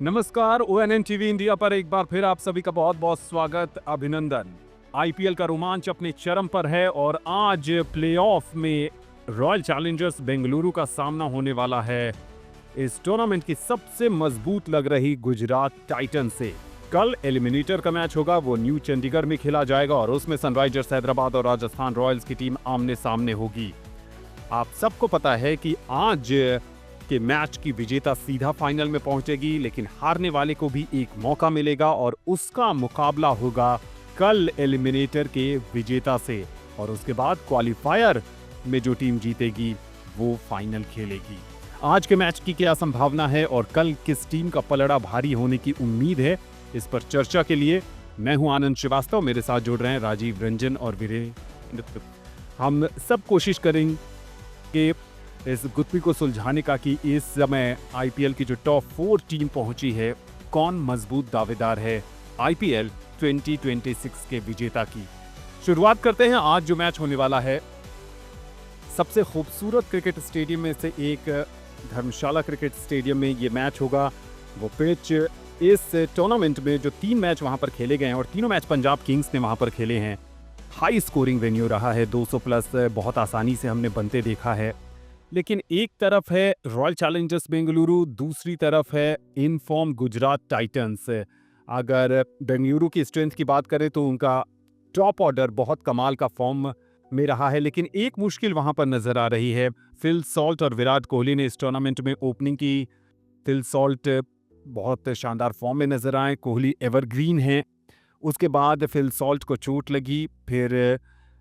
नमस्कार, ओएनएन TV India पर एक बार फिर आप सभी का बहुत बहुत स्वागत, अभिनंदन। आईपीएल का रोमांच अपने चरम पर है और आज प्लेऑफ में रॉयल चैलेंजर्स बेंगलुरु का सामना होने वाला है इस टूर्नामेंट की सबसे मजबूत लग रही गुजरात टाइटन से। कल एलिमिनेटर का मैच होगा, वो न्यू चंडीगढ़ में खेला जाएगा और उसमें सनराइजर्स हैदराबाद और राजस्थान रॉयल्स की टीम आमने सामने होगी। आप सबको पता है कि आज के मैच की विजेता सीधा फाइनल में पहुंचेगी, लेकिन हारने वाले को भी एक मौका मिलेगा और उसका मुकाबला होगा कल एलिमिनेटर के विजेता से और उसके बाद क्वालिफायर में जो टीम जीतेगी वो फाइनल खेलेगी। आज के मैच की क्या संभावना है और कल किस टीम का पलड़ा भारी होने की उम्मीद है, इस पर चर्चा के लिए मैं हूं आनंद श्रीवास्तव, मेरे साथ जुड़ रहे हैं राजीव रंजन और वीरेंद्र। हम सब कोशिश करेंगे कि इस गुत्थी को सुलझाने का कि इस समय आईपीएल की जो टॉप 4 टीम पहुंची है, कौन मजबूत दावेदार है आईपीएल 2026 के विजेता की। शुरुआत करते हैं आज जो मैच होने वाला है सबसे खूबसूरत क्रिकेट स्टेडियम में से एक, धर्मशाला क्रिकेट स्टेडियम में ये मैच होगा। वो पिच इस टूर्नामेंट में जो 3 मैच वहां पर खेले गए हैं और तीनों मैच पंजाब किंग्स ने वहां पर खेले हैं, हाई स्कोरिंग वेन्यू रहा है, 200 प्लस बहुत आसानी से हमने बनते देखा है। लेकिन एक तरफ है रॉयल चैलेंजर्स बेंगलुरु, दूसरी तरफ है इन फॉर्म गुजरात टाइटंस। अगर बेंगलुरु की स्ट्रेंथ की बात करें तो उनका टॉप ऑर्डर बहुत कमाल का फॉर्म में रहा है, लेकिन एक मुश्किल वहां पर नजर आ रही है। फिल सॉल्ट और विराट कोहली ने इस टूर्नामेंट में ओपनिंग की। फिल सॉल्ट बहुत शानदार फॉर्म में नजर आए, कोहली एवरग्रीन है। उसके बाद फिल सॉल्ट को चोट लगी, फिर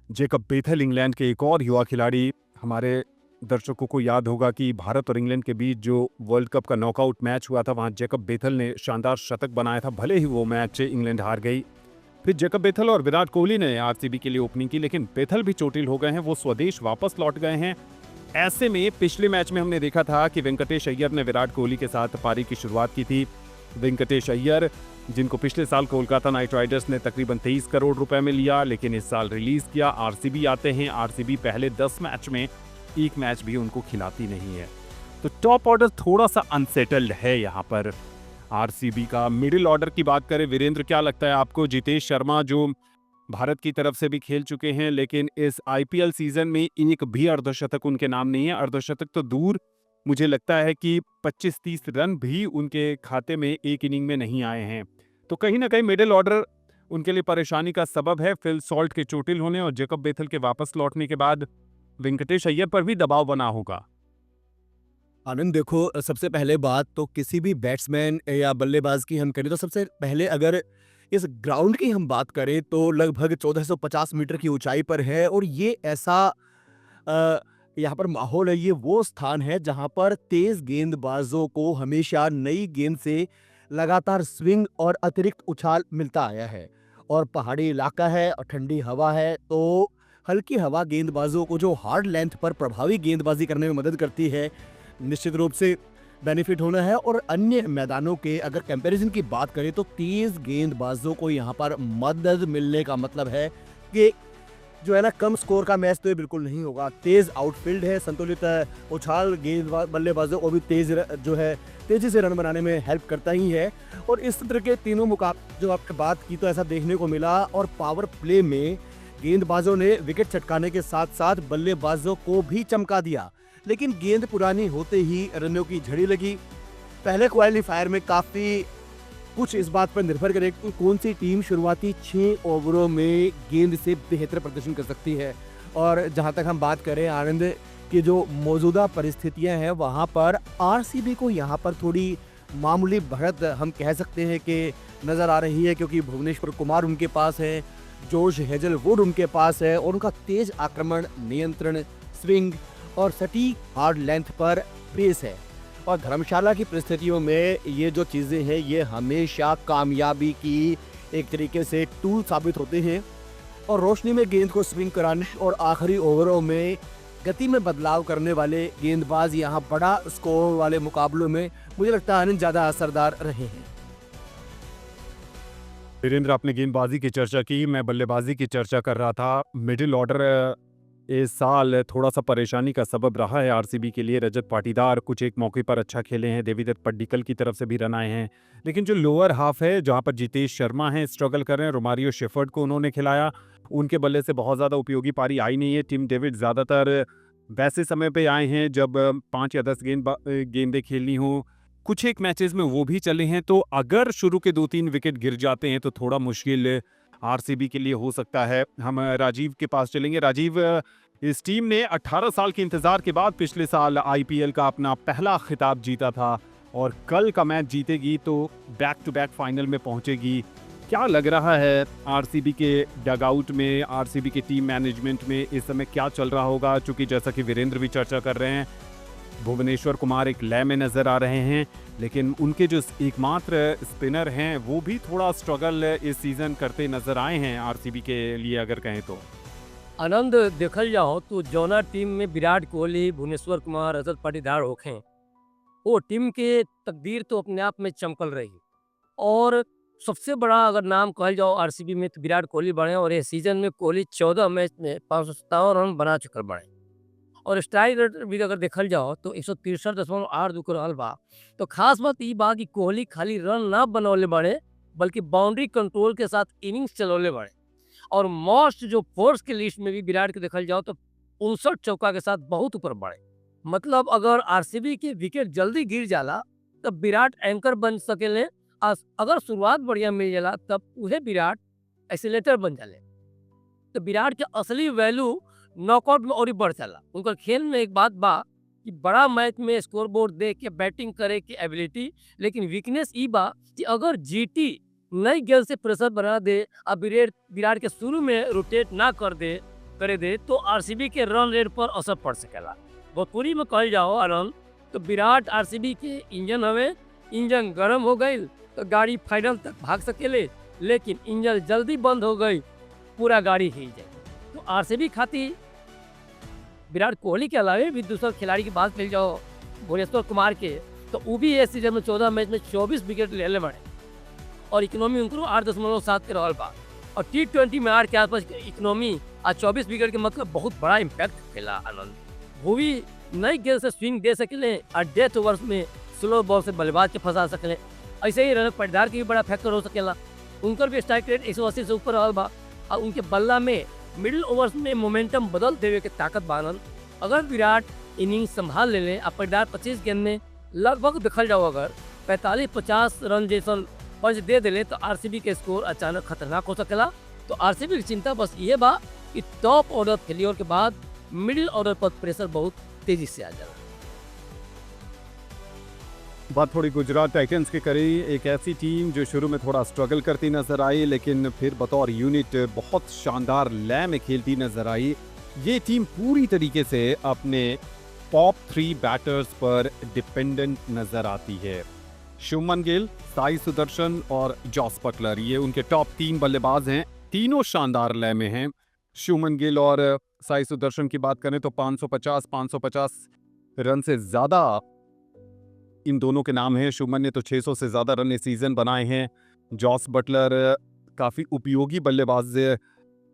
जेकब बेथल इंग्लैंड के एक और युवा खिलाड़ी, हमारे दर्शकों को याद होगा कि भारत और इंग्लैंड के बीच जो वर्ल्ड कप का नॉकआउट मैच हुआ था, वहां जेकब बेथल ने शानदार शतक बनाया था, भले ही वो मैच इंग्लैंड हार गई। फिर जेकब बेथल और विराट कोहली ने आरसीबी के लिए ओपनिंग की, लेकिन बेथल भी चोटिल हो गए हैं, वो स्वदेश वापस लौट गए हैं। ऐसे में पिछले मैच में हमने देखा था कि वेंकटेश अय्यर ने विराट कोहली के साथ पारी की शुरुआत की थी। वेंकटेश अय्यर, जिनको पिछले साल कोलकाता नाइट राइडर्स ने तकरीबन 23 करोड़ रुपए में लिया, लेकिन इस साल रिलीज किया। आरसीबी आते हैं, आरसीबी पहले 10 मैच में एक मैच भी उनको खिलाती नहीं है, तो टॉप ऑर्डर थोड़ा सा अनसेटल्ड है यहाँ पर आरसीबी का। मिडिल ऑर्डर की बात करें, वीरेंद्र क्या लगता है आपको? जितेश शर्मा जो भारत की तरफ से भी खेल चुके हैं, लेकिन इस आईपीएल सीजन में एक भी अर्धशतक उनके नाम नहीं है। अर्धशतक तो दूर, मुझे लगता है कि 25-30 रन भी उनके खाते में एक इनिंग में नहीं आए हैं, तो कहीं ना कहीं मिडिल ऑर्डर उनके लिए परेशानी का सबब है। फिल सॉल्ट के चोटिल होने और जेकब बेथल के वापस लौटने के बाद वेंकटेश अय्यर पर भी दबाव बना होगा। आनंद देखो, सबसे पहले बात तो किसी भी बैट्समैन या बल्लेबाज की हम करें तो सबसे पहले अगर इस ग्राउंड की हम बात करें तो लगभग 1450 मीटर की ऊंचाई पर है और ये ऐसा यहाँ पर माहौल है, ये वो स्थान है जहाँ पर तेज गेंदबाजों को हमेशा नई गेंद से लगातार स्विंग और अतिरिक्त उछाल मिलता आया है और पहाड़ी इलाका है और ठंडी हवा है, तो हल्की हवा गेंदबाजों को जो हार्ड लेंथ पर प्रभावी गेंदबाजी करने में मदद करती है, निश्चित रूप से बेनिफिट होना है। और अन्य मैदानों के अगर कंपैरिजन की बात करें तो तेज गेंदबाजों को यहाँ पर मदद मिलने का मतलब है कि जो है ना, कम स्कोर का मैच तो ये बिल्कुल नहीं होगा। तेज आउटफील्ड है, संतुलित उछाल गेंदबाज बल्लेबाजों को भी जो है तेजी से रन बनाने में हेल्प करता ही है। और इस तरह के तीनों मुकाबले जो आपने बात की तो ऐसा देखने को मिला और पावर प्ले में गेंदबाजों ने विकेट चटकाने के साथ साथ बल्लेबाजों को भी चमका दिया, लेकिन गेंद पुरानी होते ही रनों की झड़ी लगी। पहले क्वालिफायर में काफी कुछ इस बात पर निर्भर करे कि कौन सी टीम शुरुआती 6 ओवरों में गेंद से बेहतर प्रदर्शन कर सकती है। और जहां तक हम बात करें आनंद की जो मौजूदा परिस्थितियां हैं, वहां पर आरसीबी को यहां पर थोड़ी मामूली बढ़त हम कह सकते हैं कि नजर आ रही है, क्योंकि भुवनेश्वर कुमार उनके पास है, जॉर्ज हेजलवुड उनके पास है और उनका तेज आक्रमण, नियंत्रण, स्विंग और सटीक हार्ड लेंथ पर पेस है। और धर्मशाला की परिस्थितियों में ये जो चीज़ें हैं ये हमेशा कामयाबी की एक तरीके से टूल साबित होते हैं और रोशनी में गेंद को स्विंग कराने और आखिरी ओवरों में गति में बदलाव करने वाले गेंदबाज यहाँ बड़ा स्कोर वाले मुकाबलों में मुझे लगता है ज़्यादा असरदार रहे हैं। वीरेंद्र, आपने गेंदबाजी की चर्चा की, मैं बल्लेबाजी की चर्चा कर रहा था। मिडिल ऑर्डर इस साल थोड़ा-सा परेशानी का सबब रहा है आरसीबी के लिए। रजत पाटीदार कुछ एक मौके पर अच्छा खेले हैं, देवीदत्त पड्डीकल की तरफ से भी रन आए हैं। लेकिन जो लोअर हाफ है, जहाँ पर जितेश शर्मा हैं, स्ट्रगल कर रहे हैं, रोमारियो शेफर्ड को उन्होंने खिलाया। उनके बल्ले से बहुत ज़्यादा उपयोगी पारी आई नहीं है। टिम डेविड ज़्यादातर वैसे समय पे आए हैं जब 5 या 10 गेंदें खेलनी हों। कुछ एक मैचेज़ में वो भी चले हैं, तो अगर शुरू के 2-3 विकेट गिर जाते हैं, तो थोड़ा मुश्किल आरसीबी के लिए हो सकता है। हम राजीव के पास चलेंगे। राजीव, इस टीम ने 18 साल के इंतजार के बाद पिछले साल आईपीएल का अपना पहला खिताब जीता था और कल का मैच जीतेगी तो बैक टू बैक फाइनल में पहुंचेगी। क्या लग रहा है आरसीबी के डगआउट में, आरसीबी के टीम मैनेजमेंट में इस समय क्या चल रहा होगा? चूंकि जैसा कि वीरेंद्र भी चर्चा कर रहे हैं, भुवनेश्वर कुमार एक लय में नजर आ रहे हैं, लेकिन उनके जो एकमात्र स्पिनर हैं वो भी थोड़ा स्ट्रगल इस सीजन करते नजर आए हैं आरसीबी के लिए अगर कहें तो। आनंद देखल जाओ तो जौना टीम में विराट कोहली, भुवनेश्वर कुमार, रजत पाटीदार होखें, वो टीम के तकदीर तो अपने आप में चमकल रही। और सबसे बड़ा अगर नाम कहल जाओ आरसीबी में तो विराट कोहली बने, और इस सीजन में कोहली 14 मैच में 557 रन बना चुकल बने। और स्ट्राइक रेट भी अगर देखल जाओ तो 163.82 के रहल बा। तो खास बात ई बा कि कोहली खाली रन ना बनौले बड़े, बल्कि बाउंड्री कंट्रोल के साथ इनिंग्स चलौले बड़े। और मोस्ट जो फोर्स के लिस्ट में भी विराट के देखल जाओ तो 59 चौका के साथ बहुत ऊपर बढ़े। मतलब अगर आरसीबी के विकेट जल्दी गिर जाला तब विराट एंकर बन सकेले, अगर शुरुआत बढ़िया मिल जाला तब उहे विराट एक्सीलेटर बन जाले। तो विराट के असली वैल्यू नॉकआउट में और ही बढ़ जाला। उनका खेल में एक बात बा कि बड़ा मैच में स्कोर बोर्ड देख के बैटिंग करे की एबिलिटी, लेकिन वीकनेस ई बा कि अगर जीटी नई गेंद से प्रेशर बना दे और विराट के शुरू में रोटेट ना करे दे तो आरसीबी के रन रेट पर असर पड़ सकेला। भोजपुरी में कहल जाओ आनंद तो विराट आरसीबी के इंजन हवे। इंजन गर्म हो गई तो गाड़ी फाइनल तक भाग सकेले, लेकिन इंजन जल्दी बंद हो गई पूरा गाड़ी हिल जाए। तो आरसीबी खातिर विराट कोहली के अलावे भी दूसरा खिलाड़ी की बात मिल जाओ भुवनेश्वर कुमार के, तो वो भी इस सीजन में 14 मैच में 24 विकेट ले बने और इकोनॉमी उनको 8.7 के रहल बा। और T20 में 8 के आसपास इकोनॉमी और 24 विकेट के मतलब बहुत बड़ा इम्पैक्ट खेला आनंद। भूवी नई गेंद से स्विंग दे सकेले और डेथ ओवर्स में स्लो बॉल से बल्लेबाज के फंसा सकेले। ऐसे ही रजत पाटीदार की भी बड़ा फैक्टर हो सकेला। उनकर भी स्ट्राइक रेट 180 से ऊपर रहल बा और उनके बल्ला में मिडिल ओवर्स में मोमेंटम बदल देवे के ताकत बा आनंद। अगर विराट इनिंग संभाल ले लें और पाटीदार 25 गेंद में लगभग देखल जाओ अगर 45-50 रन जैसा पंच दे दिले तो आरसीबी के स्कोर अचानक खतरनाक हो सकेला। तो आरसीबी की चिंता बस ये बा कि टॉप ऑर्डर फेलियर के बाद मिडिल ऑर्डर पर प्रेशर बहुत तेजी से आ जाला। बात थोड़ी गुजरात टाइटंस की करी, एक ऐसी टीम जो शुरू में थोड़ा स्ट्रगल करती नजर आई लेकिन फिर बतौर यूनिट बहुत शानदार लय में खेलती नजर आई। ये टीम पूरी तरीके से अपने टॉप 3 बैटर्स पर डिपेंडेंट नजर आती है। शुभमन गिल, साई सुदर्शन और जॉस बटलर, ये उनके टॉप 3 बल्लेबाज हैं। तीनों शानदार लय में हैं। शुभमन गिल और साई सुदर्शन की बात करें तो 550 रन से ज्यादा इन दोनों के नाम हैं। शुभमन ने तो 600 से ज्यादा रन इस सीजन बनाए हैं। जॉस बटलर काफी उपयोगी बल्लेबाज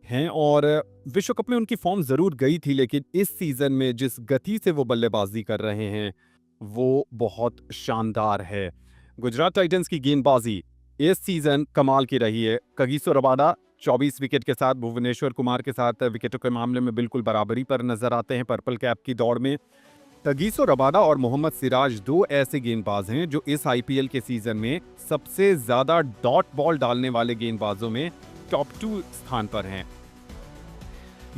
हैं और विश्व कप में उनकी फॉर्म जरूर गई थी, लेकिन इस सीजन में जिस गति से वो बल्लेबाजी कर रहे हैं वो बहुत शानदार है। गुजरात टाइटंस की गेंदबाजी इस सीजन कमाल की रही है। कगिसो रबाडा 24 विकेट के साथ भुवनेश्वर कुमार के साथ विकेटों के मामले में बिल्कुल बराबरी पर नजर आते हैं पर्पल कैप की दौड़ में। कगिसो रबाडा और मोहम्मद सिराज 2 ऐसे गेंदबाज हैं जो इस आईपीएल के सीजन में सबसे ज्यादा डॉट बॉल डालने वाले गेंदबाजों में टॉप 2 स्थान पर हैं।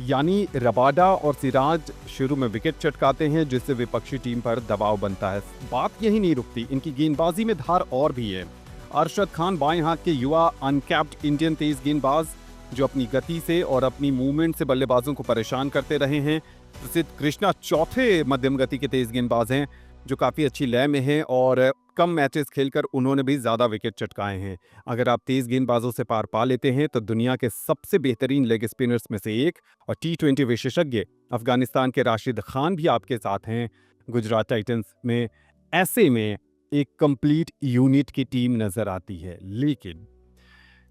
यानी रबाडा और सिराज शुरू में विकेट चटकाते हैं जिससे विपक्षी टीम पर दबाव बनता है। बात यही नहीं रुकती, इनकी गेंदबाजी में धार और भी है। अरशद खान बाएं हाथ के युवा अनकैप्ड इंडियन तेज गेंदबाज जो अपनी गति से और अपनी मूवमेंट से बल्लेबाजों को परेशान करते रहे हैं। प्रसिद्ध कृष्णा चौथे मध्यम गति के तेज गेंदबाज हैं जो काफ़ी अच्छी लय में हैं और कम मैचेस खेलकर उन्होंने भी ज़्यादा विकेट चटकाए हैं। अगर आप तेज गेंदबाजों से पार पा लेते हैं तो दुनिया के सबसे बेहतरीन लेग स्पिनर्स में से एक और T20 विशेषज्ञ अफगानिस्तान के राशिद खान भी आपके साथ हैं गुजरात टाइटंस में। ऐसे में एक कंप्लीट यूनिट की टीम नजर आती है। लेकिन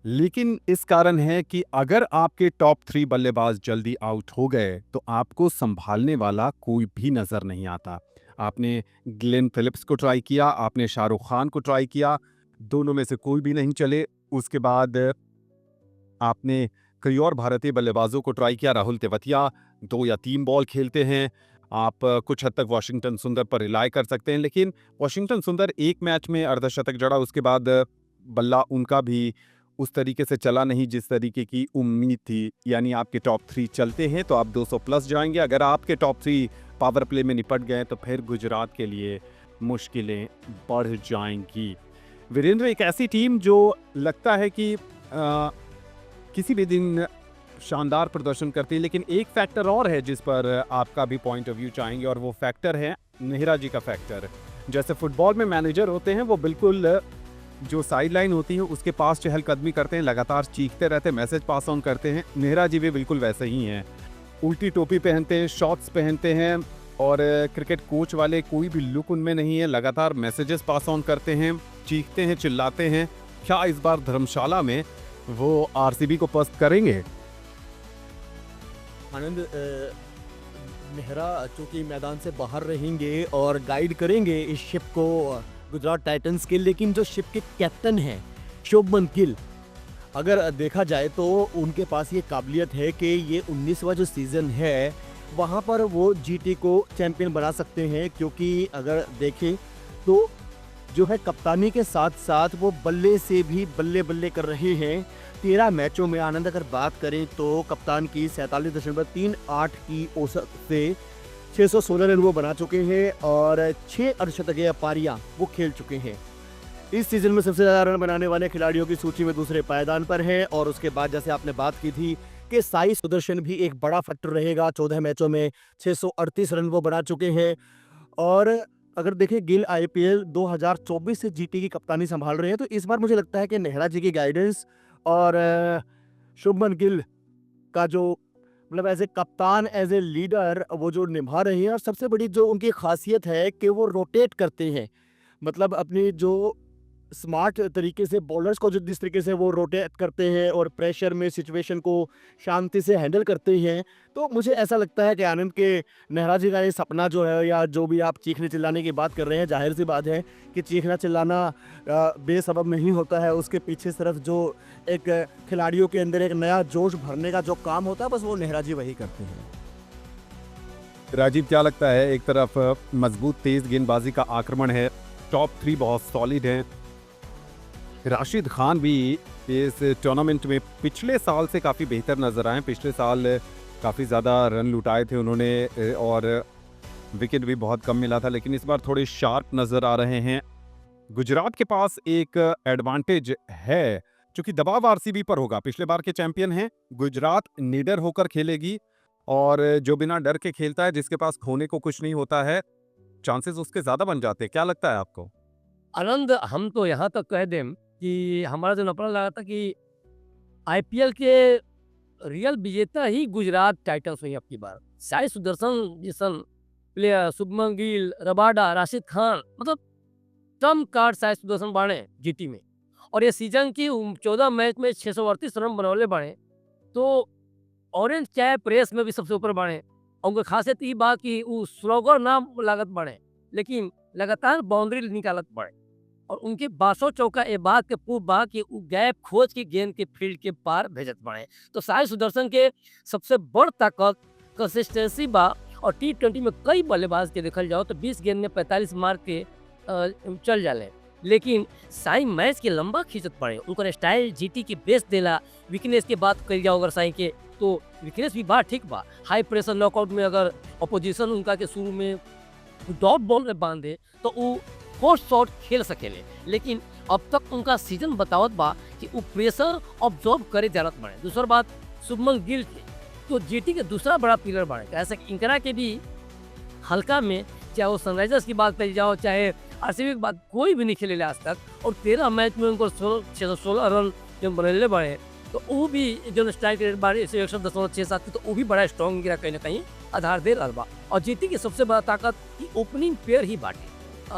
लेकिन इस कारण है कि अगर आपके टॉप 3 बल्लेबाज जल्दी आउट हो गए तो आपको संभालने वाला कोई भी नजर नहीं आता। आपने ग्लेन फिलिप्स को ट्राई किया, आपने शाहरुख खान को ट्राई किया, दोनों में से कोई भी नहीं चले। उसके बाद आपने कई और भारतीय बल्लेबाजों को ट्राई किया। राहुल तेवतिया 2 या 3 बॉल खेलते हैं। आप कुछ हद तक वाशिंगटन सुंदर पर रिलाय कर सकते हैं, लेकिन वाशिंगटन सुंदर एक मैच में अर्धशतक जड़ा, उसके बाद बल्ला उनका भी उस तरीके से चला नहीं जिस तरीके की उम्मीद थी। यानी आपके टॉप 3 चलते हैं तो आप 200 प्लस जाएंगे। अगर आपके टॉप 3 पावर प्ले में निपट गए तो फिर गुजरात के लिए मुश्किलें बढ़ जाएंगी। वीरेंद्र, एक ऐसी टीम जो लगता है कि किसी भी दिन शानदार प्रदर्शन करती है, लेकिन एक फैक्टर और है जिस पर आपका भी पॉइंट ऑफ व्यू चाहेंगे, और वो फैक्टर है नेहरा जी का फैक्टर। जैसे फुटबॉल में मैनेजर होते हैं, वो बिल्कुल जो साइड लाइन होती है उसके पास चहलकदमी करते हैं, लगातार चीखते रहते हैं, मैसेज पास ऑन करते हैं। नेहरा जी भी बिल्कुल वैसे ही हैं। उल्टी टोपी पहनते हैं, शॉर्ट्स पहनते हैं, और क्रिकेट कोच वाले कोई भी लुक उनमें नहीं है। लगातार मैसेजेस पास ऑन करते हैं, चीखते हैं, चिल्लाते हैं। क्या इस बार धर्मशाला में वो आरसीबी को पस्त करेंगे? आनंद, नेहरा चूंकि मैदान से बाहर रहेंगे और गाइड करेंगे इस शिप को गुजरात टाइटंस के, लेकिन जो शिप के कैप्टन हैं शुभमन गिल, अगर देखा जाए तो उनके पास ये काबिलियत है कि ये 19वां जो सीज़न है वहाँ पर वो जीटी को चैंपियन बना सकते हैं, क्योंकि अगर देखें तो जो है कप्तानी के साथ साथ वो बल्ले से भी बल्ले बल्ले कर रहे हैं। 13 मैचों में आनंद अगर बात करें तो कप्तान की 47.38 की औसत से 616 रन वो बना चुके हैं और 6 अर्धशतकीय पारियां वो खेल चुके हैं। इस सीजन में सबसे ज़्यादा रन बनाने वाले खिलाड़ियों की सूची में दूसरे पायदान पर हैं। और उसके बाद जैसे आपने बात की थी कि साई सुदर्शन भी एक बड़ा फैक्टर रहेगा। 14 मैचों में 638 रन वो बना चुके हैं। और अगर देखें गिल आईपीएल 2024 से जीटी की कप्तानी संभाल रहे हैं, तो इस बार मुझे लगता है कि नेहरा जी की गाइडेंस और शुभमन गिल का जो मतलब एज ए कप्तान, एज ए लीडर वो जो निभा रहे हैं। और सबसे बड़ी जो उनकी खासियत है कि वो रोटेट करते हैं, मतलब अपनी जो स्मार्ट तरीके से बॉलर्स को जो जिस तरीके से वो रोटेट करते हैं और प्रेशर में सिचुएशन को शांति से हैंडल करते हैं। तो मुझे ऐसा लगता है कि आनंद के नेहरा जी का ये सपना जो है, या जो भी आप चीखने चिल्लाने की बात कर रहे हैं, जाहिर सी बात है कि चीखना चिल्लाना बेसबब नहीं होता है। उसके पीछे सिर्फ जो एक खिलाड़ियों के अंदर एक नया जोश भरने का जो काम होता है, बस वो नेहरा जी वही करते हैं। राजीव, क्या लगता है? एक तरफ मजबूत तेज गेंदबाजी का आक्रमण है, टॉप 3 बहुत सॉलिड हैं। राशिद खान भी इस टूर्नामेंट में पिछले साल से काफ़ी बेहतर नजर आए। पिछले साल काफ़ी ज़्यादा रन लुटाए थे उन्होंने और विकेट भी बहुत कम मिला था, लेकिन इस बार थोड़े शार्प नज़र आ रहे हैं। गुजरात के पास एक एडवांटेज है, क्योंकि दबाव आरसीबी पर होगा। पिछले बार के चैंपियन हैं। गुजरात निडर होकर खेलेगी, और जो बिना डर के खेलता है, जिसके पास खोने को कुछ नहीं होता है, चांसेस उसके ज़्यादा बन जाते हैं। क्या लगता है आपको? आनंद, हम तो यहाँ तक कह दें कि हमारा जो नपड़ा लगा था कि आईपीएल के रियल विजेता ही गुजरात टाइटंस हुई अब की बार। साई सुदर्शन जैसन प्लेयर, शुभमन गिल, रबाडा, राशिद खान, मतलब टर्म कार्ड साई सुदर्शन बाणे जीटी में। और ये सीजन की 14 मैच में 638 रन बनौले बाणे, तो ऑरेंज चाय प्रेस में भी सबसे ऊपर बाणे। और उनका खासियत ये बात कि वो स्लोगर नाम लागत बाणे, लेकिन लगातार बाउंड्री निकालत बाणे। और उनके 1200 चौका ए बात के पूर्व बा कि उ गैप खोज के गेंद के फील्ड के पार भेजत बाड़े। तो साई सुदर्शन के सबसे बड़ ताकत कंसिस्टेंसी बा। और टी20 में कई बल्लेबाज के देखल जाओ तो 20 गेंद में 45 मार के चल जाले, लेकिन साई मैच के लंबा खींचत पड़े। उनका स्टाइल जीटी के बेस देला। वीकनेस के बात कल जाओ अगर साई के, तो वीकनेस भी बा ठीक बा। हाई प्रेशर नॉकआउट में अगर अपोजिशन उनका के शुरू में डॉट बॉल में बांधे तो वो फोर्स शॉट खेल सकेले, लेकिन अब तक उनका सीजन बतावत बा कि वो प्रेशर ऑब्जॉर्व करे जरूरत पड़े। दूसरा बात, शुभमन गिल तो जीटी के दूसरा बड़ा पिलर बने। ऐसा इनकरा के भी हल्का में, चाहे वो सनराइजर्स की बात करी जाओ, चाहे आरसीबी की बात, कोई भी नहीं खेले आज तक। और 13 मैच में उनको 616 रन जो बनने बने, तो वो भी जो स्ट्राइक रेट बारे 110.67 की, तो वो भी बड़ा स्ट्रॉन्ग गिरा, कहीं ना कहीं आधार दे रहा बा। और जीटी की सबसे बड़ा ताकत की ओपनिंग पेयर ही बाटे।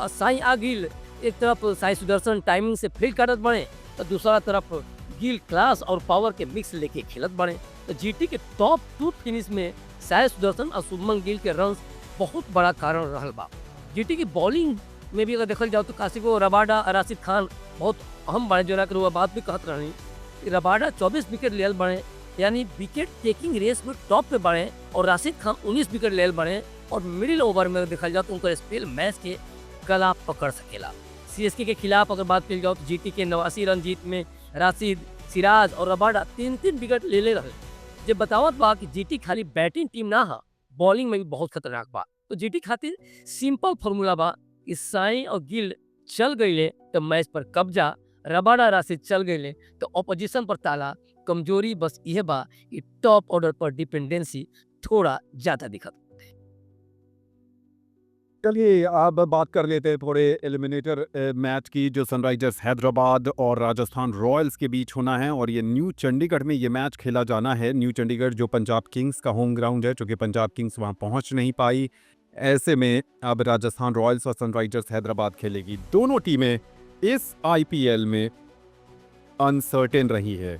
साई आगिल एक तरफ साई सुदर्शन टाइमिंग से फील्ड काटत बने, तो दूसरा तरफ गिल क्लास और पावर के मिक्स लेके खेलत बने। तो जीटी के टॉप 2 फिनिश में साई सुदर्शन और शुभमन गिल के रन बहुत बड़ा कारण रहल बा। जीटी की बॉलिंग में भी अगर देखल जाओ तो कासिको रबाडा और राशिद खान बहुत अहम बने, जो ना बात भी कहत रही। रबाडा 24 विकेट लेल बने, यानी विकेट टेकिंग रेस में टॉप पे बढ़े, और राशिद खान 19 विकेट लेल बने। और मिडिल ओवर में देखा जाए तो उनका स्पेल मैच के गला पकड़ सकेला। सीएसके के खिलाफ अगर बात की जाओ तो जीटी के 89 रन जीत में राशिद, सिराज और रबाडा 3-3 विकेट ले रहे। जब बतावत बा कि जीटी खाली बैटिंग टीम ना हा, बॉलिंग में भी बहुत खतरनाक बा। तो जीटी खातिर सिंपल फॉर्मूला बा कि साई और गिल चल गईले तो मैच पर कब्जा, रबाडा राशिद चल गईले तो ऑपोजिशन पर ताला। कमजोरी बस यह बा कि टॉप ऑर्डर पर डिपेंडेंसी थोड़ा ज्यादा दिखत। चलिए अब बात कर लेते हैं थोड़े एलिमिनेटर मैच की, जो सनराइजर्स हैदराबाद और राजस्थान रॉयल्स के बीच होना है। और ये न्यू चंडीगढ़ में ये मैच खेला जाना है। न्यू चंडीगढ़ जो पंजाब किंग्स का होम ग्राउंड है, चूँकि पंजाब किंग्स वहाँ पहुँच नहीं पाई। ऐसे में अब राजस्थान रॉयल्स और सनराइजर्स हैदराबाद खेलेगी। दोनों टीमें इस आईपीएल में अनसर्टेन रही है।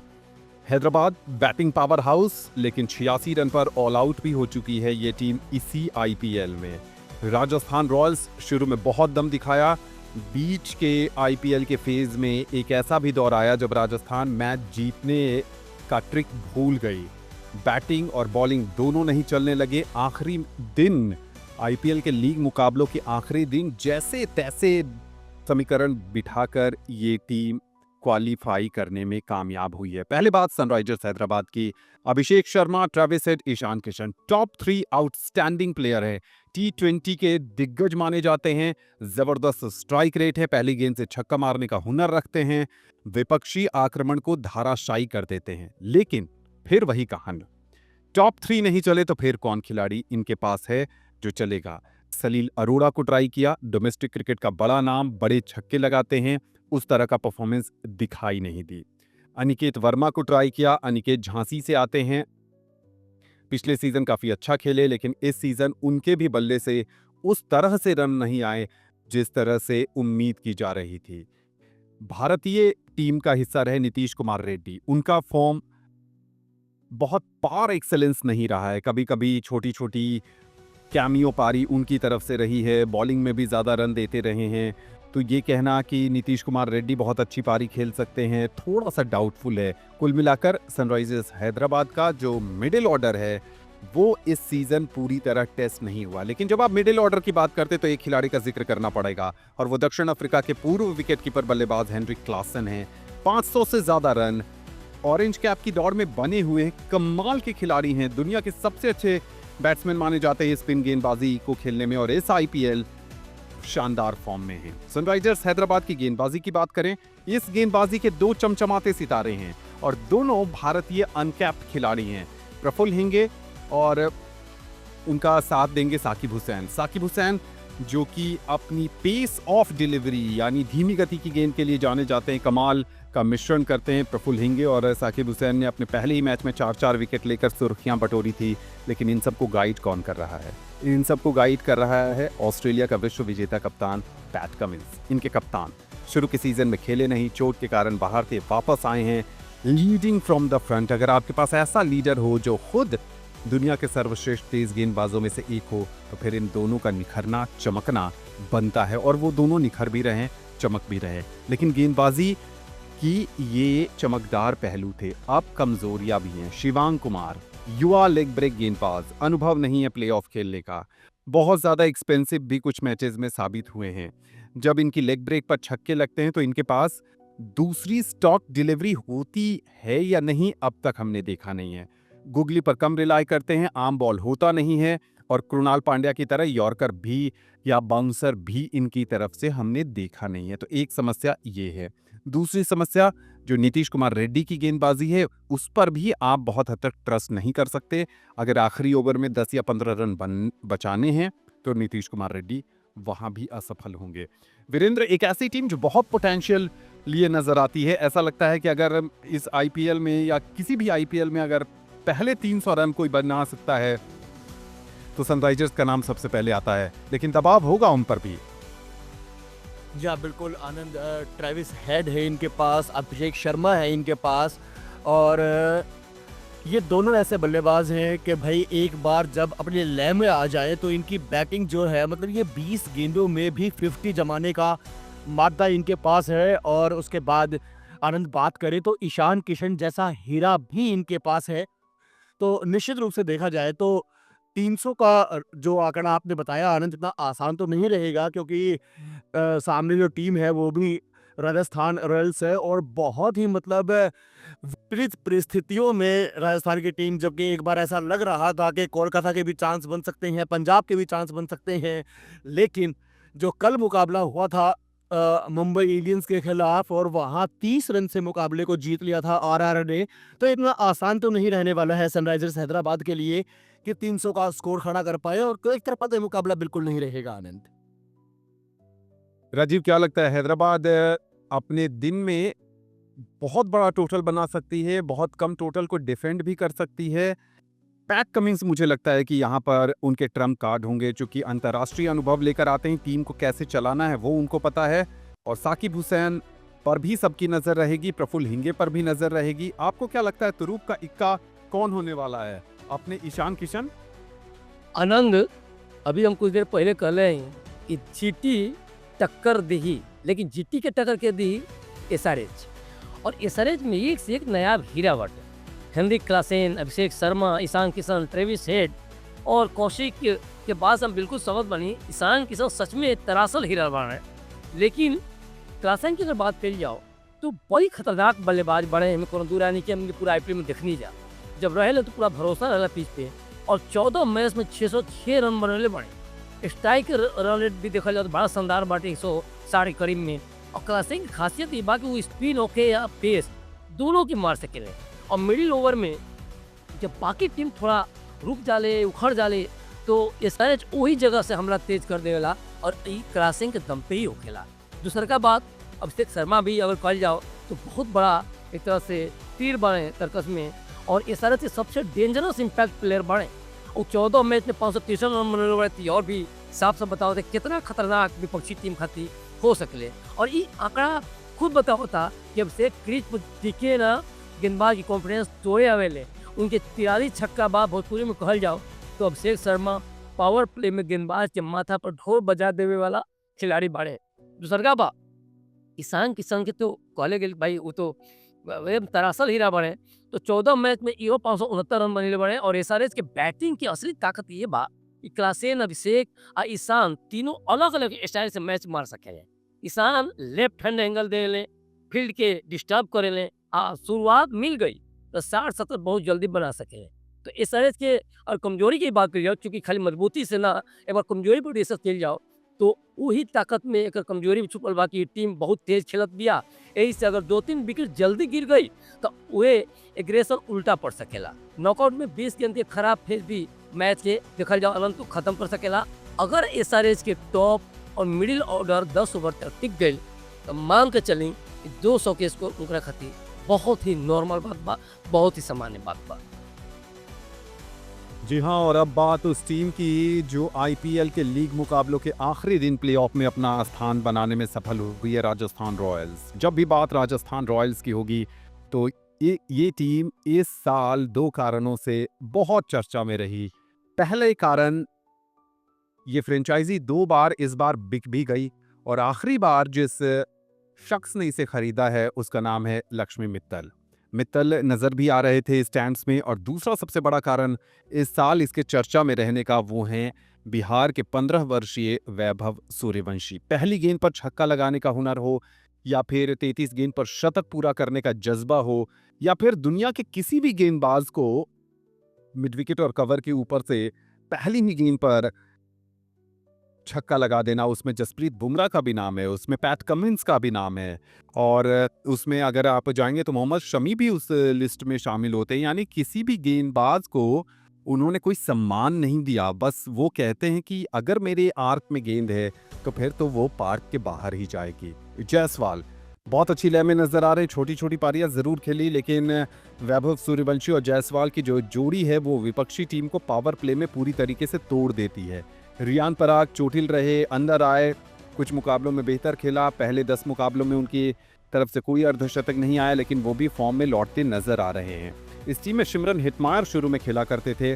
हैदराबाद बैटिंग पावर हाउस, लेकिन 86 रन पर ऑल आउट भी हो चुकी है ये टीम इसी आईपीएल में। राजस्थान रॉयल्स शुरू में बहुत दम दिखाया। बीच के आईपीएल के फेज में एक ऐसा भी दौर आया जब राजस्थान मैच जीतने का ट्रिक भूल गई। बैटिंग और बॉलिंग दोनों नहीं चलने लगे। आखिरी दिन आईपीएल के लीग मुकाबलों के आखिरी दिन जैसे तैसे समीकरण बिठाकर ये टीम क्वालिफाई करने में कामयाब हुई है। पहले बात सनराइजर्स हैदराबाद की। Abhishek Sharma, Travis Head, Ishan Kishan top 3 outstanding player है। T20 के दिग्गज माने जाते हैं। जबरदस्त स्ट्राइक रेट है, पहली गेंद से छक्का मारने का हुनर रखते हैं, विपक्षी आक्रमण को धाराशायी कर देते हैं। लेकिन फिर वही कहानी, टॉप 3 नहीं चले तो फिर कौन खिलाड़ी इनके पास है जो चलेगा। सलील अरोड़ा को ट्राई किया, डोमेस्टिक क्रिकेट का बड़ा नाम, बड़े छक्के लगाते हैं, उस तरह का परफॉर्मेंस दिखाई नहीं दी। अनिकेत वर्मा को ट्राई किया, अनिकेत झांसी से आते हैं, पिछले सीजन काफी अच्छा खेले, लेकिन इस सीजन उनके भी बल्ले से उस तरह से रन नहीं आए जिस तरह से उम्मीद की जा रही थी। भारतीय टीम का हिस्सा रहे नीतीश कुमार रेड्डी, उनका फॉर्म बहुत पार एक्सेलेंस नहीं रहा है। कभी कभी छोटी छोटी कैमियो पारी उनकी तरफ से रही है, बॉलिंग में भी ज़्यादा रन देते रहे हैं। तो ये कहना कि नीतीश कुमार रेड्डी बहुत अच्छी पारी खेल सकते हैं थोड़ा सा डाउटफुल है। कुल मिलाकर सनराइजर्स हैदराबाद का जो मिडिल ऑर्डर है वो इस सीजन पूरी तरह टेस्ट नहीं हुआ। लेकिन जब आप मिडिल ऑर्डर की बात करते तो एक खिलाड़ी का जिक्र करना पड़ेगा, और वो दक्षिण अफ्रीका के पूर्व विकेटकीपर बल्लेबाज हेनरिक क्लासन हैं। 500 से ज़्यादा रन ऑरेंज कैप की दौड़ में बने हुए कमाल के खिलाड़ी हैं। दुनिया के सबसे अच्छे बैट्समैन माने जाते हैं स्पिन गेंदबाजी को खेलने में, और इस आईपीएल शानदार फॉर्म में है। सनराइजर्स हैदराबाद की गेंदबाजी की बात करें, इस गेंदबाजी के 2 चमचमाते सितारे हैं और दोनों भारतीय अनकैप्ड खिलाड़ी हैं। प्रफुल्ल हिंगे और उनका साथ देंगे साकिब हुसैन। साकिब हुसैन जो कि अपनी पेस ऑफ डिलीवरी यानी धीमी गति की गेंद के लिए जाने जाते हैं, कमाल का मिश्रण करते हैं। प्रफुल्ल हिंगे और साकिब हुसैन ने अपने पहले ही मैच में 4-4 विकेट लेकर सुर्खियां बटोरी थी। लेकिन इन सबको गाइड कौन कर रहा है? इन सबको गाइड कर रहा है ऑस्ट्रेलिया का विश्व विजेता कप्तान पैट कमिंस। इनके कप्तान शुरू के सीजन में खेले नहीं, चोट के कारण बाहर थे, वापस आए हैं लीडिंग फ्रॉम द फ्रंट। अगर आपके पास ऐसा लीडर हो जो खुद दुनिया के सर्वश्रेष्ठ तेज गेंदबाजों में से एक हो, तो फिर इन दोनों का निखरना, चमकना बनता है। और वो दोनों निखर भी रहे, चमक भी रहे। लेकिन गेंदबाजी की ये चमकदार पहलू थे, अब कमजोरियां भी हैं। शिवांग कुमार युवा लेग ब्रेक गेंदबाज, अनुभव नहीं है प्लेऑफ खेलने का, बहुत ज्यादा एक्सपेंसिव भी कुछ मैचेस में साबित हुए हैं। जब इनकी लेग ब्रेक पर छक्के लगते हैं तो इनके पास दूसरी स्टॉक डिलीवरी होती है या नहीं अब तक हमने देखा नहीं है। गुगली पर कम रिलाई करते हैं, आम बॉल होता नहीं है, और कृणाल पांड्या की तरह यॉर्कर भी या बाउंसर भी इनकी तरफ से हमने देखा नहीं है। तो एक समस्या ये है। दूसरी समस्या जो नीतीश कुमार रेड्डी की गेंदबाजी है, उस पर भी आप बहुत हद तक ट्रस्ट नहीं कर सकते। अगर आखिरी ओवर में 10 या 15 रन बचाने हैं तो नीतीश कुमार रेड्डी वहां भी असफल होंगे। वीरेंद्र, एक ऐसी टीम जो बहुत पोटेंशियल लिए नजर आती है। ऐसा लगता है कि अगर इस आईपीएल में या किसी भी आईपीएल में अगर पहले 300 रन कोई बना सकता है तो सनराइजर्स का नाम सबसे पहले आता है, लेकिन दबाव होगा उन पर भी। जी हाँ, बिल्कुल आनंद। ट्रेविस हेड है इनके पास, अभिषेक शर्मा है इनके पास, और ये दोनों ऐसे बल्लेबाज हैं कि भाई एक बार जब अपने लय में आ जाए तो इनकी बैटिंग जो है, मतलब ये 20 गेंदों में भी 50 जमाने का मादा इनके पास है। और उसके बाद आनंद बात करें तो ईशान किशन जैसा हीरा भी इनके पास है। तो निश्चित रूप से देखा जाए तो 300 का जो आंकड़ा आपने बताया आनंद, इतना आसान तो नहीं रहेगा, क्योंकि सामने जो टीम है वो भी राजस्थान रॉयल्स है, और बहुत ही मतलब विपरीत परिस्थितियों में राजस्थान की टीम, जबकि एक बार ऐसा लग रहा था कि कोलकाता के भी चांस बन सकते हैं, पंजाब के भी चांस बन सकते हैं, लेकिन जो कल मुकाबला हुआ था मुंबई इंडियंस के खिलाफ, और वहां 30 रन से मुकाबले को जीत लिया था आरआर ने, तो इतना आसान तो नहीं रहने वाला है सनराइजर्स हैदराबाद के लिए कि 300 का स्कोर खड़ा कर पाए, और एक तरफा तो मुकाबला बिल्कुल नहीं रहेगा आनंद। राजीव, क्या लगता है हैदराबाद अपने दिन में बहुत बड़ा टोटल बना सकती है, बहुत कम टोटल को डिफेंड भी कर सकती है? पैट कमिंस मुझे लगता है कि यहाँ पर उनके ट्रम्प कार्ड होंगे, चूंकि अंतर्राष्ट्रीय अनुभव लेकर आते हैं, टीम को कैसे चलाना है वो उनको पता है। और साकिब हुसैन पर भी सबकी नजर रहेगी, प्रफुल्ल हिंगे पर भी नजर रहेगी। आपको क्या लगता है तुरूप का इक्का कौन होने वाला है? अपने ईशान किशन? आनंद, अभी हम कुछ देर पहले कह रहे हैं कि जीटी टक्कर दी, लेकिन जीटी के टक्कर के दी एसआरएच, और एसआरएच में एक से एक नया हीरा बटे। Heinrich Klaasen, Abhishek Sharma, Ishan Kishan, Travis head और कौशिक के बाद हम बिल्कुल समझ बनी ईशान किशन सच में तरासल हीरा बन रहे हैं। लेकिन क्लासेन की अगर बात करी जाओ तो बड़ी खतरनाक बल्लेबाज बड़े हैं, कोनो दूर नहीं कि हमने पूरा आईपीएल में देखनी जा, जब रहे तो पूरा भरोसा रहा पिच पे, और 14 मैच में 606 रन बनने बने। स्ट्राइक रन रेट भी देखा जाए तो बड़ा शानदार बाटे, 160 करीब में। और क्लासेन की खासियत ये बात कि वो स्पिन होके या पेस दोनों की मार सके। और मिडिल ओवर में जब बाकी टीम थोड़ा रुक जाले, उखड़ जाले, तो एसआरएच वही जगह से हमला तेज कर देवेला, और क्लासेन के दम पे ही होखेला। दूसरा का बात, अभिषेक शर्मा भी अगर कल जाओ तो बहुत बड़ा एक तरह से तीर बने तर्कस में, और एसआरएच के सबसे डेंजरस इम्पैक्ट प्लेयर बने। वो 14 मैच में 563 रन बनने वाले थी, और भी साफ साफ बताओ थे कितना खतरनाक विपक्षी टीम खाती हो सकले। और ये आंकड़ा खुद बताओ था कि अभिषेक क्रीज पर टिके ना, गेंदबाज की कॉन्फिडेंस तोड़े आवेले। उनके 43 छक्का बाद भोजपुरी में कहल जाओ तो अभिषेक शर्मा पावर प्ले में गेंदबाज के माथा पर ढोल बजा देवे वाला खिलाड़ी बाड़े। दूसरा बा ईशान किशन के तो कहले गए भाई वो तो तरासल हीरा बने, तो 14 मैच में इहो 569 रन बने बने। और एसआरएच के बैटिंग की असली ताकत ये बा कि क्लासेन, अभिषेक और ईशान तीनों अलग अलग स्टाइल से मैच मार सके। ईशान लेफ्ट हैंड एंगल दे ले, फील्ड के डिस्टर्ब करे ले, शुरुआत मिल गई तो 60-70 बहुत जल्दी बना सके। तो एसआरएच के और कमजोरी की बात करी जाओ, क्योंकि खाली मजबूती से ना, एक बार कमजोरी पर रिसर्च चल जाओ तो वही ताकत में एक कमजोरी भी छुपल बा कि टीम बहुत तेज खेलत बिया। यही से अगर 2-3 विकेट जल्दी गिर गई तो वे एग्रेशन उल्टा पड़ सकेला। नॉकआउट में 20 गेंद के खराब फेज भी मैच के देखल जाओ अनंत तो खत्म कर सकेला। अगर एसआरएच के टॉप और मिडिल ऑर्डर 10 ओवर तक टिक गई तो मान के चली 200 के स्कोर उनका खातिर बहुत ही नॉर्मल बात बा, बहुत ही सामान्य बात बा। जी हाँ, और अब बात उस टीम की जो आईपीएल के लीग मुकाबलों के आखिरी दिन प्लेऑफ में अपना स्थान बनाने में सफल हुई है, राजस्थान रॉयल्स। जब भी बात राजस्थान रॉयल्स की होगी तो ये टीम इस साल 2 कारणों से बहुत चर्चा में रही। पहले कारण, ये फ्रेंचाइजी 2 बार इस बार बिक भी गई, और आखिरी बार जिस शख्स ने इसे खरीदा है उसका नाम है लक्ष्मी मित्तल नजर भी आ रहे थे स्टैंड्स में। और दूसरा सबसे बड़ा कारण इस साल इसके चर्चा में रहने का वो हैं बिहार के 15 वर्षीय वैभव सूर्यवंशी। पहली गेंद पर छक्का लगाने का हुनर हो, या फिर 33 गेंद पर शतक पूरा करने का जज्बा हो, या फिर दुनिया के किसी भी गेंदबाज को मिड विकेट और कवर के ऊपर से पहली ही गेंद पर छक्का लगा देना, उसमें जसप्रीत बुमराह का भी नाम है, उसमें पैट कमिंस का भी नाम है, और उसमें अगर आप जाएंगे तो मोहम्मद शमी भी उस लिस्ट में शामिल होते हैं। यानी किसी भी गेंदबाज को उन्होंने कोई सम्मान नहीं दिया, बस वो कहते हैं कि अगर मेरे आर्क में गेंद है तो फिर तो वो पार्क के बाहर ही जाएगी। जायसवाल बहुत अच्छी लय में नजर आ रहे हैं, छोटी छोटी पारियां जरूर खेली, लेकिन वैभव सूर्यवंशी और जायसवाल की जो जोड़ी है वो विपक्षी टीम को पावर प्ले में पूरी तरीके से तोड़ देती है। रियान पराग चोटिल रहे, अंदर आए कुछ मुकाबलों में बेहतर खेला, पहले 10 मुकाबलों में उनकी तरफ से कोई अर्धशतक नहीं आया, लेकिन वो भी फॉर्म में लौटते नजर आ रहे हैं। इस टीम में सिमरन हेटमायर शुरू में खेला करते थे,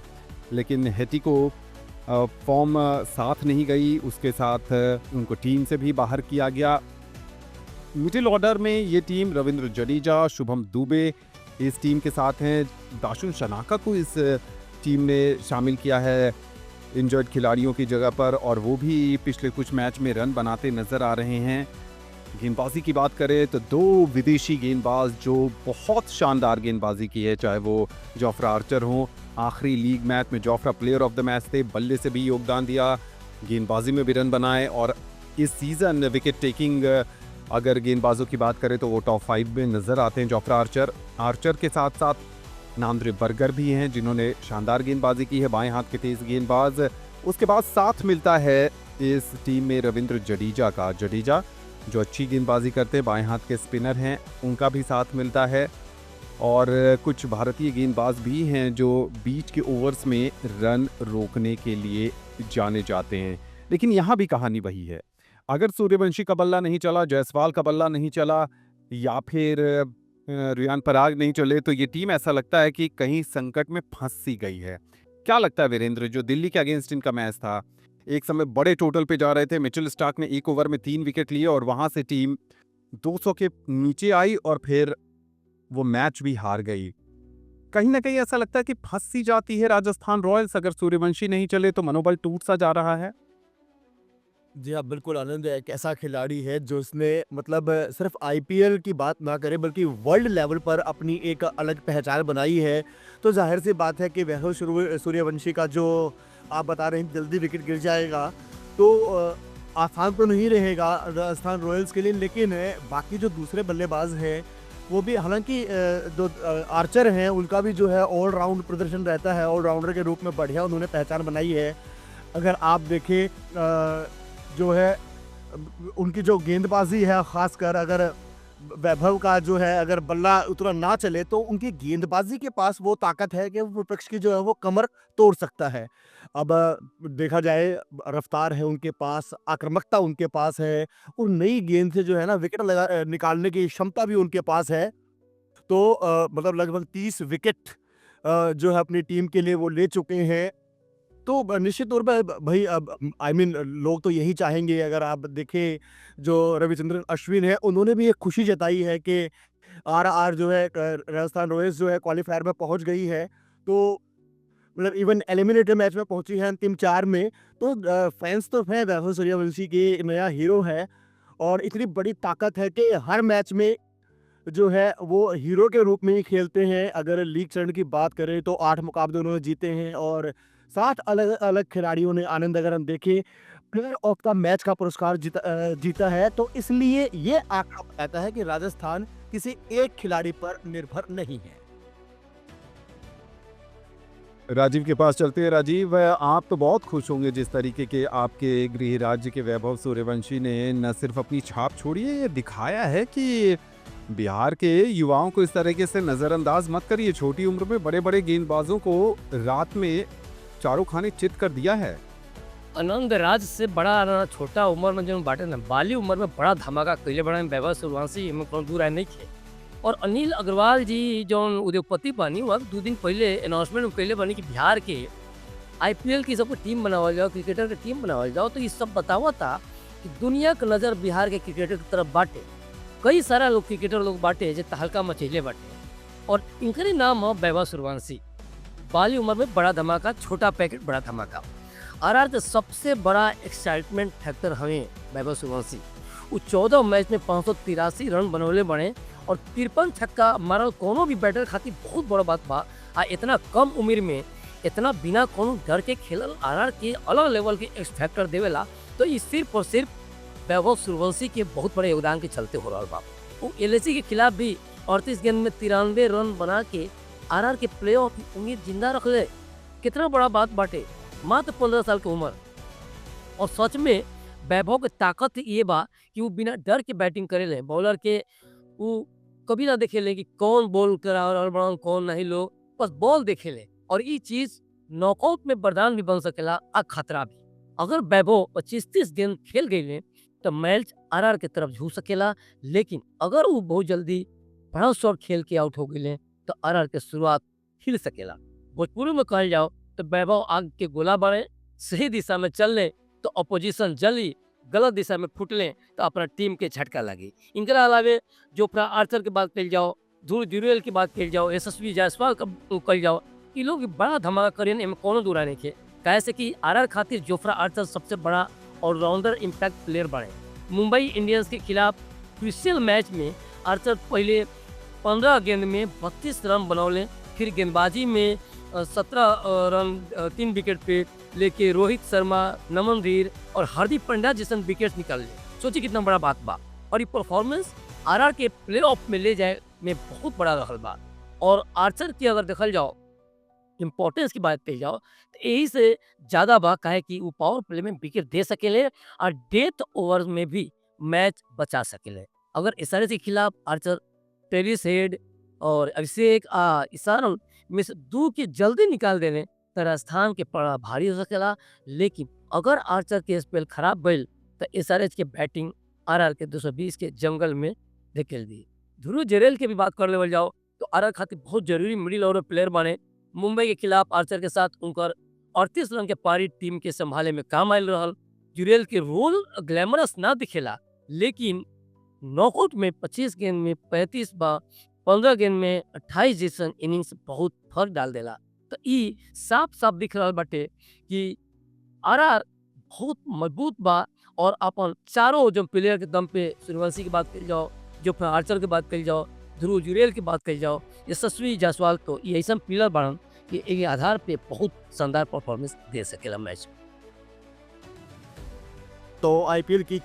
लेकिन हेटी को फॉर्म साथ नहीं गई, उसके साथ उनको टीम से भी बाहर किया गया। मिडिल ऑर्डर में ये टीम रविंद्र जडेजा, शुभम दुबे इस टीम के साथ हैं। दाशुन शनाका को इस टीम ने शामिल किया है इंजर्ड खिलाड़ियों की जगह पर, और वो भी पिछले कुछ मैच में रन बनाते नजर आ रहे हैं। गेंदबाजी की बात करें तो 2 विदेशी गेंदबाज जो बहुत शानदार गेंदबाजी की है, चाहे वो जोफ्रा आर्चर हो, आखिरी लीग मैच में Jofra player of the match थे, बल्ले से भी योगदान दिया, गेंदबाजी में भी रन बनाए, और इस सीज़न विकेट टेकिंग अगर गेंदबाजों की बात करें तो वो टॉप 5 में नज़र आते हैं। जोफ्रा आर्चर के साथ साथ नांद्रे बर्गर भी हैं जिन्होंने शानदार गेंदबाजी की है, बाएं हाथ के तेज गेंदबाज। उसके बाद साथ मिलता है इस टीम में रविंद्र जडेजा जो अच्छी गेंदबाजी करते हैं, बाएं हाथ के स्पिनर हैं, उनका भी साथ मिलता है, और कुछ भारतीय गेंदबाज भी हैं जो बीच के ओवर्स में रन रोकने के लिए जाने जाते हैं। लेकिन यहाँ भी कहानी वही है, अगर सूर्यवंशी का बल्ला नहीं चला, जायसवाल का बल्ला नहीं चला, या फिर रियान पराग नहीं चले, तो ये टीम ऐसा लगता है कि कहीं संकट में फंस सी गई है। क्या लगता है वीरेंद्र, जो दिल्ली के अगेंस्ट इनका मैच था, एक समय बड़े टोटल पे जा रहे थे, मिचेल स्टार्क ने 1 ओवर में 3 विकेट लिए और वहां से टीम 200 के नीचे आई और फिर वो मैच भी हार गई। कहीं ना कहीं ऐसा लगता है कि फंस सी जाती है राजस्थान रॉयल्स, अगर सूर्यवंशी नहीं चले तो मनोबल टूट सा जा रहा है। जी हाँ, बिल्कुल आनंद एक ऐसा खिलाड़ी है जो इसने मतलब सिर्फ आईपीएल की बात ना करे बल्कि वर्ल्ड लेवल पर अपनी एक अलग पहचान बनाई है। तो जाहिर सी बात है कि वैभव सूर्यवंशी का जो आप बता रहे हैं जल्दी विकेट गिर जाएगा तो आसान तो नहीं रहेगा राजस्थान रॉयल्स के लिए, लेकिन बाकी जो दूसरे बल्लेबाज हैं वो भी, हालांकि जो आर्चर हैं उनका भी जो है ऑलराउंड प्रदर्शन रहता है, ऑलराउंडर के रूप में बढ़िया उन्होंने पहचान बनाई है। अगर आप देखें जो है उनकी जो गेंदबाजी है, ख़ासकर अगर वैभव का जो है अगर बल्ला उतना ना चले तो उनकी गेंदबाजी के पास वो ताकत है कि वो विपक्ष की जो है वो कमर तोड़ सकता है। अब देखा जाए रफ्तार है उनके पास, आक्रामकता उनके पास है और नई गेंद से जो है ना विकेट निकालने की क्षमता भी उनके पास है। तो मतलब लगभग 30 विकेट जो है अपनी टीम के लिए वो ले चुके हैं। तो निश्चित तौर पर भाई अब लोग तो यही चाहेंगे। अगर आप देखें जो रविचंद्रन अश्विन है उन्होंने भी एक खुशी जताई है कि आरआर जो है राजस्थान रॉयल्स जो है क्वालिफायर में पहुंच गई है, तो मतलब इवन एलिमिनेटर मैच में पहुंची है अंतिम 4 में। तो फैंस तो है वैभव सूर्यवंशी के नया हीरो है और इतनी बड़ी ताकत है कि हर मैच में जो है वो हीरो के रूप में ही खेलते हैं। अगर लीग चरण की बात करें तो 8 मुकाबले उन्होंने जीते हैं और 7 अलग अलग खिलाड़ियों ने, आनंद अगर हम देखें, प्लेयर ऑफ द मैच का पुरस्कार जीता है। तो इसलिए ये आंकड़ा बताता है कि राजस्थान किसी एक खिलाड़ी पर निर्भर नहीं है। राजीव के पास चलते हैं। राजीव, आप तो बहुत खुश होंगे जिस तरीके के आपके गृह राज्य के वैभव सूर्यवंशी ने न सिर्फ अपनी छाप छोड़ी है, ये दिखाया है कि बिहार के युवाओं को इस तरीके से नज़रअंदाज मत करिए। छोटी उम्र में बड़े बड़े गेंदबाजों को रात में चारों खाने चित कर दिया है। आनंद राज से बड़ा छोटा उम्र में जो बाटे ना, बाली उम्र में बड़ा धमाका कैले बड़ा वैभव सूर्यवंशी में कोनो दूर नहीं थे। और अनिल अग्रवाल जी जो उद्योगपति बनी वह 2 दिन पहले अनाउंसमेंट कैले बनी कि बिहार के आईपीएल की सबको टीम बनावल जाओ, क्रिकेटर के टीम बनावल जाओ। तो ये सब बतावा था कि दुनिया का नज़र बिहार के क्रिकेटर की तरफ बाटे। कई सारा लोग क्रिकेटर लोग बाटे जो तहलका मचेले बाटे और इनके नाम है वैभव सूर्यवंशी। बाली उम्र में बड़ा धमाका, छोटा पैकेट बड़ा धमाका। आरआर का सबसे बड़ा एक्साइटमेंट फैक्टर हमें वैभव सूर्यवंशी। वो 14 मैच में 583 रन बनौले बने और 53 छक्का मारल कोनो भी बैटर खातिर बहुत बड़ा बात बा। आ इतना कम उम्र में इतना बिना कोनो डर के खेलल आरआर के अलग लेवल के एक्स फैक्टर देवेला। तो ये सिर्फ और सिर्फ वैभव सूर्यवंशी के बहुत बड़े योगदान के चलते हो रहा बा। वो एलएसी के खिलाफ भी 38 गेंद में 93 रन बना के आरआर के प्लेऑफ की उम्मीद जिंदा रख ले। कितना बड़ा बात बाटे, मात्र 15 साल की उम्र। और सच में वैभव की ताकत ये बा कि वो बिना डर के बैटिंग करे ले। बॉलर के वो कभी ना देखे ले कि कौन बॉल करा और कौन नहीं, लोग बस बॉल देखे ले। और ये चीज नॉकआउट में वरदान भी बन सकेला आ खतरा भी। अगर वैभव 25-30 गेंद खेल गई ले तो मैच आरआर के तरफ झुक सकेला। लेकिन अगर वो बहुत जल्दी बड़ा शॉट खेल के आउट हो गए तो आरआर के शुरुआत हिल सकेला। भोजपुरी में कहल जाओ तो वैभव आग के गोला बढ़े, सही दिशा में चल ले तो अपोजिशन जल्दी गलत दिशा में फुट लें तो अपना टीम के झटका लगे। इनके अलावे जोफ्रा आर्चर के बात कल जाओ, ध्रुव जुरेल की बात कल जाओ, यशस्वी जायसवाल कल जाओ, ये लोग बड़ा धमाका करें, इनमें कोनो दूरा नहीं थे। कैसे कि आरआर खातिर जोफ्रा आर्चर सबसे बड़ा ऑलराउंडर इम्पैक्ट प्लेयर बने। मुंबई इंडियंस के खिलाफ क्रिशियल मैच में आर्चर पहले 15 गेंद में 32 रन बनौले, फिर गेंदबाजी में 17 रन 3 विकेट पे लेके रोहित शर्मा, नमन धीर और हार्दिक पांड्या जैसे विकेट निकाल ले। सोचिए कितना बड़ा बात बा। और ये परफॉर्मेंस आरआर के प्लेऑफ में ले जाए में बहुत बड़ा रहल बा। और आर्चर की अगर देखल जाओ इम्पोर्टेंस की बात कही जाओ तो यही से ज़्यादा बा, काहे कि वो पावर प्ले में विकेट दे सकेले और डेथ ओवर में भी मैच बचा सकेले। अगर एसआरएच के खिलाफ आर्चर टेरिस हेड और अभिषेक ईशान में से 2 के जल्दी निकाल देने तो राजस्थान के पड़ा भारी हो सकेला। लेकिन अगर आर्चर के स्पेल खराब भइल तो एसआरएच के बैटिंग आरआर के 220 के जंगल में धकेल दी। ध्रुव जुरेल के भी बात कर लेवल जाओ तो आरआर खातिर बहुत जरूरी मिडिल ऑर्डर प्लेयर बने। मुंबई के खिलाफ आर्चर के साथ उनकर 38 रन के पारी टीम के संभाले में काम आयल रहल। जुरेल के रोल ग्लैमरस ना दिखेला, लेकिन नॉकआउट में 25 गेंद में 35 बा 15 गेंद में 28 जैसन इनिंग्स बहुत फर्क डाल देला। तो ई साफ साफ दिख रहा बाटे कि आरआर बहुत मजबूत बा और अपन चारों जो प्लेयर के दम पे सूर्यवंशी की बात करी जाओ, जो आर्चर की बात करी जाओ, ध्रुव जुरेल की बात करी जाओ, यशस्वी जायसवाल, तो ये ऐसा प्लेयर बनन कि एक आधार पे बहुत शानदार परफॉर्मेंस दे सकेला मैच। तो आईपीएल की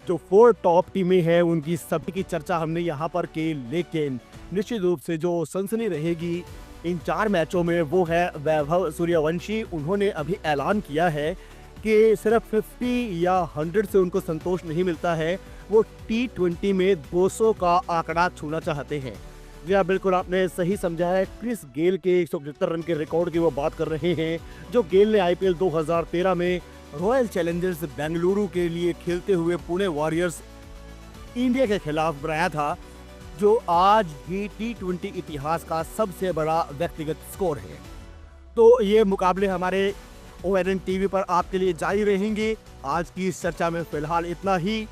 जो 4 टॉप टीमें हैं उनकी सभी की चर्चा हमने यहाँ पर की, लेकिन निश्चित रूप से जो सनसनी रहेगी इन 4 मैचों में वो है वैभव सूर्यवंशी। उन्होंने अभी ऐलान किया है कि सिर्फ 50 या 100 से उनको संतोष नहीं मिलता है, वो T20 में 200 का आंकड़ा छूना चाहते हैं। जी हाँ, बिल्कुल आपने सही समझा है। क्रिस गेल के 175 रन के रिकॉर्ड की वो बात कर रहे हैं, जो गेल ने आईपीएल 2013 में रॉयल चैलेंजर्स बेंगलुरु के लिए खेलते हुए पुणे वॉरियर्स इंडिया के खिलाफ बनाया था, जो आज भी T20 इतिहास का सबसे बड़ा व्यक्तिगत स्कोर है। तो ये मुकाबले हमारे ONN टीवी पर आपके लिए जारी रहेंगे। आज की इस चर्चा में फिलहाल इतना ही।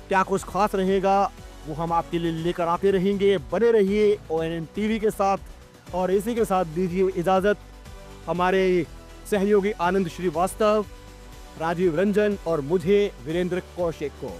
क्या कुछ खास रहेगा वो हम आपके लिए लेकर आते रहेंगे। बने रहिए ONN टीवी के साथ और इसी के साथ दीजिए इजाज़त हमारे सहयोगी आनंद श्रीवास्तव, राजीव रंजन और मुझे वीरेंद्र कौशिक को।